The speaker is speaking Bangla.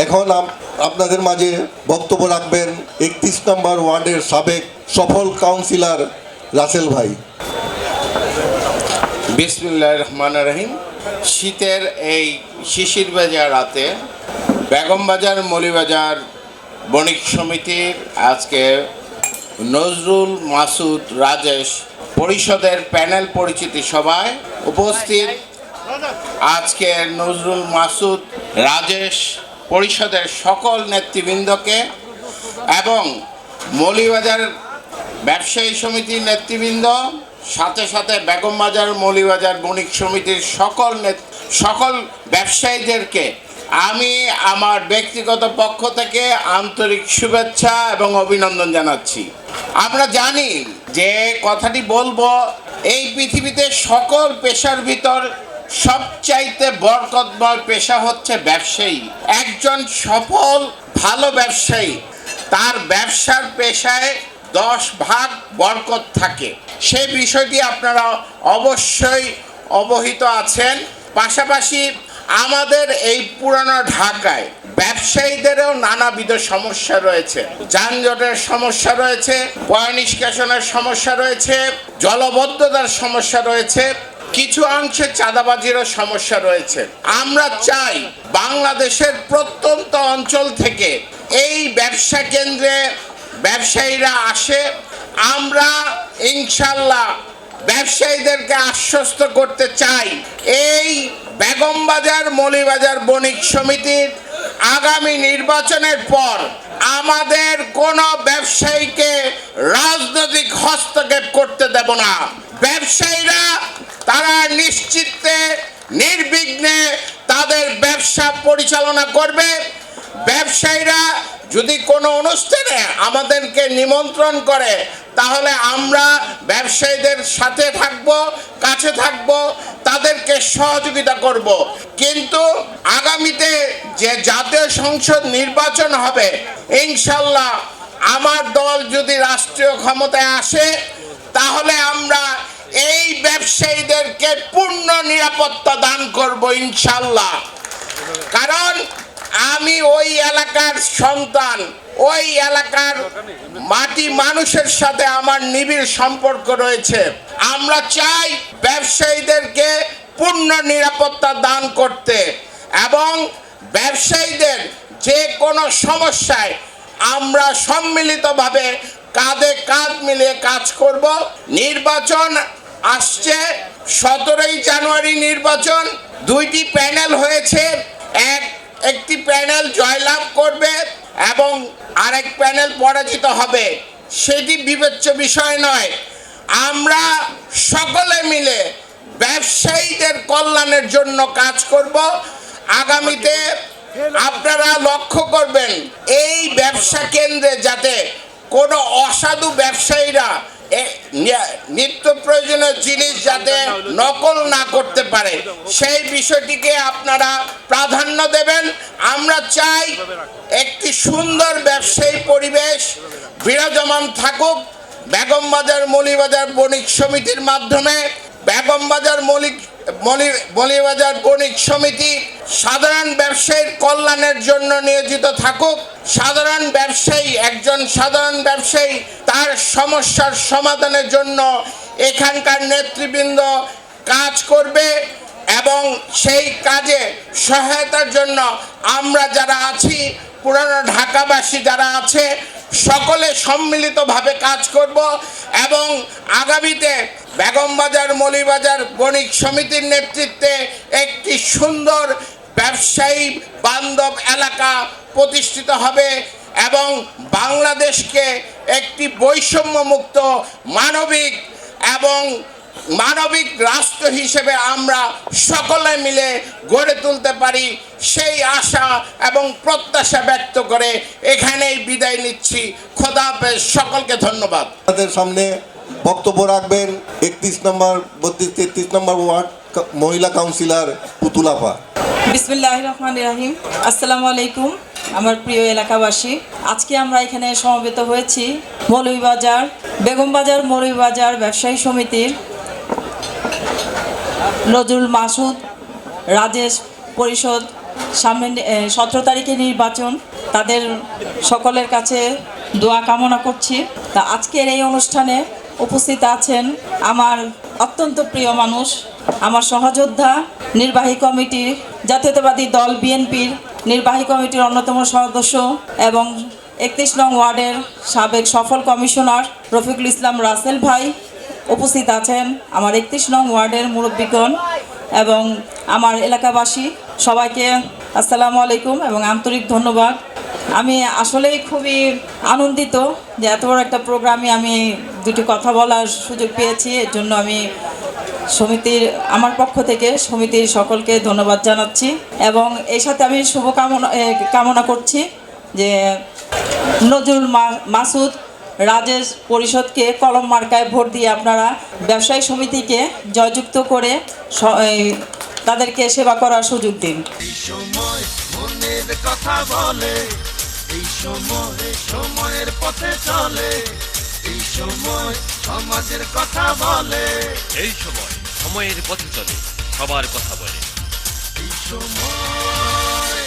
এখন আপনাদের মাঝে বক্তব্য রাখবেন 31 নম্বর ওয়ার্ডের সাবেক সফল কাউন্সিলর রাসেল ভাই। বিসমিল্লাহির রহমানির রহিম। শীতের এই শিশির ভেজা রাতে বেগমবাজার মৌলভীবাজার বণিক সমিতির আজকে নজরুল মাসুদ রাজেশ পরিষদের প্যানেল পরিচিতি সভায় উপস্থিত আজকে নজরুল মাসুদ রাজেশ পরিষদের সকল নেতৃবৃন্দকে এবং মৌলভীবাজার ব্যবসায়ী সমিতির নেতৃবৃন্দ, সাথে সাথে বেগমবাজার মৌলভীবাজার বণিক সমিতির সকল ব্যবসায়ীদেরকে আমি আমার ব্যক্তিগত পক্ষ থেকে আন্তরিক শুভেচ্ছা এবং অভিনন্দন জানাচ্ছি। আমরা জানি যে কথাটি বলবো, এই পৃথিবীতে সকল পেশার ভিতর সবচাইতে বরকতময় পেশা হচ্ছে ব্যবসায়ী। একজন সফল ভালো ব্যবসায়ী তার ব্যবসার পেশায় 10 ভাগ বরকত থাকে। সেই বিষয়টি আপনারা অবশ্যই অবহিত আছেন। পাশাপাশি আমাদের এই পুরানো ঢাকায় ব্যবসায়ীদেরও নানাবিধ সমস্যা রয়েছে। যানজটের সমস্যা রয়েছে, পয়ঃনিষ্কাশনের সমস্যা রয়েছে, জলবদ্ধতার সমস্যা রয়েছে, কিছু অংশে চাঁদাবাজিরও সমস্যা রয়েছে। আমরা চাই বাংলাদেশের প্রত্যন্ত অঞ্চল থেকে এই ব্যবসা কেন্দ্রে ব্যবসায়ীরা আসে। আমরা ইনশাল্লাহ ব্যবসায়ীদেরকে আশ্বস্ত করতে চাই, এই বেগমবাজার মৌলভীবাজার বণিক সমিতির আগামী নির্বাচনের পর আমাদের কোনো ব্যবসায়ীকে রাজনৈতিক হস্তক্ষেপ করতে দেব না। ব্যবসায়ীরা তারা নিশ্চিন্তে নির্বিঘ্নে তাদের ব্যবসা পরিচালনা করবে। ব্যবসায়ীরা যদি কোনো অনুষ্ঠানে আমাদেরকে নিমন্ত্রণ করে তাহলে আমরা ব্যবসায়ীদের সাথে থাকব, কাছে থাকব, তাদেরকে সহযোগিতা করব। কিন্তু আগামীতে যে জাতীয় সংসদ নির্বাচন হবে, ইনশাল্লাহ আমার দল যদি রাষ্ট্রীয় ক্ষমতায় আসে তাহলে আমরা এই ব্যবসায়ীদেরকে পূর্ণ নিরাপত্তা দান করব ইনশাল্লাহ। কারণ আমি ওই এলাকার সন্তান, ওই এলাকার মাটি মানুষের সাথে আমার নিবিড় সম্পর্ক রয়েছে। আমরা চাই ব্যবসায়ীদেরকে পূর্ণ নিরাপত্তা দান করতে এবং ব্যবসায়ীদের যে কোনো সমস্যায় আমরা সম্মিলিতভাবে কাঁধে কাঁধ মিলিয়ে কাজ করব। নির্বাচন আসছে, 17ই জানুয়ারি নির্বাচন। 2টি প্যানেল হয়েছে, একটি প্যানেল জয়লাভ করবে এবং আরেক প্যানেল পরাজিত হবে, সেটি বিবেচ্য বিষয় নয়। আমরা সকলে মিলে ব্যবসায়ীদের কল্যাণের জন্য কাজ করব। আগামীতে আপনারা লক্ষ্য করবেন এই ব্যবসা কেন্দ্রে যাতে কোনো অসাধু ব্যবসায়ীরা নিত্য প্রয়োজনীয় জিনিস যাতে নকল না করতে পারে, সেই বিষয়টিকে আপনারা প্রাধান্য দেবেন। আমরা চাই একটি সুন্দর ব্যবসায়ী পরিবেশ বিরাজমান থাকুক। বেগমবাজার মৌলভীবাজার বণিক সমিতির মাধ্যমে বেগমবাজার মৌলভীবাজার বণিক সমিতি সাধারণ ব্যবসায়ীর কল্যাণের জন্য নিয়োজিত থাকুক। সাধারণ ব্যবসায়ী, একজন সাধারণ ব্যবসায়ী তার সমস্যার সমাধানের জন্য এখানকার নেতৃবৃন্দ কাজ করবে এবং সেই কাজে সহায়তার জন্য আমরা যারা আছি, পুরানো ঢাকাবাসী যারা আছে, সকলে সম্মিলিতভাবে কাজ করব এবং আগামীতে বেগমবাজার মৌলভীবাজার বণিক সমিতির নেতৃত্বে একটি সুন্দর ব্যবসায়ী বান্ধব এলাকা প্রতিষ্ঠিত হবে এবং বাংলাদেশকে একটি বৈষম্যমুক্ত মানবিক রাষ্ট্র হিসেবে আমরা সকলে মিলে গড়ে তুলতে পারি, সেই আশা এবং প্রত্যাশা ব্যক্ত করে এখানেই বিদায় নিচ্ছি। খোদা হাফেজ, সকলকে ধন্যবাদ। আপনাদের সামনে বক্তব্য রাখবেন 31 নম্বর 32-33 নম্বর ওয়ার্ড মহিলা কাউন্সিলর পুতুল আপা। বিসমিল্লাহির রহমানির রহিম। আসসালামু আলাইকুম আমার প্রিয় এলাকাবাসী। আজকে আমরা এখানে সমবেত হয়েছি বেগমবাজার মৌলভীবাজার ব্যবসায়ী সমিতির নজরুল মাসুদ রাজেশ পরিষদ সামনে 17 তারিখে নির্বাচন, তাদের সকলের কাছে দোয়া কামনা করছি। তা আজকের এই অনুষ্ঠানে উপস্থিত আছেন আমার অত্যন্ত প্রিয় মানুষ, আমার সহযোদ্ধা, নির্বাহী কমিটির, জাতীয়তাবাদী দল বিএনপির নির্বাহী কমিটির অন্যতম সদস্য এবং 31 নং ওয়ার্ডের সাবেক সফল কমিশনার রফিকুল ইসলাম রাসেল ভাই উপস্থিত আছেন, আমার 31 নং ওয়ার্ডের মুরব্বীগণ এবং আমার এলাকাবাসী, সবাইকে আসসালামু আলাইকুম এবং আন্তরিক ধন্যবাদ। আমি আসলেই খুবই আনন্দিত যে এত বড় একটা প্রোগ্রামে আমি দুটি কথা বলার সুযোগ পেয়েছি। এর জন্য আমি সমিতির আমার পক্ষ থেকে সমিতির সকলকে ধন্যবাদ জানাচ্ছি এবং এর সাথে আমি কামনা করছি যে নজরুল মাসুদ রাজেশ পরিষদকে কলম মার্কায় ভোট দিয়ে আপনারা ব্যবসায়ী সমিতিকে জয়যুক্ত করে তাদেরকে সেবা করার সুযোগ দিন। এই সময় মনের কথা বলে, এই সময় সময়ের পথে চলে, এই সময় সমাজের কথা বলে, এই সময় সময়ের পথে চলে, সবার কথা বলে। এই সময়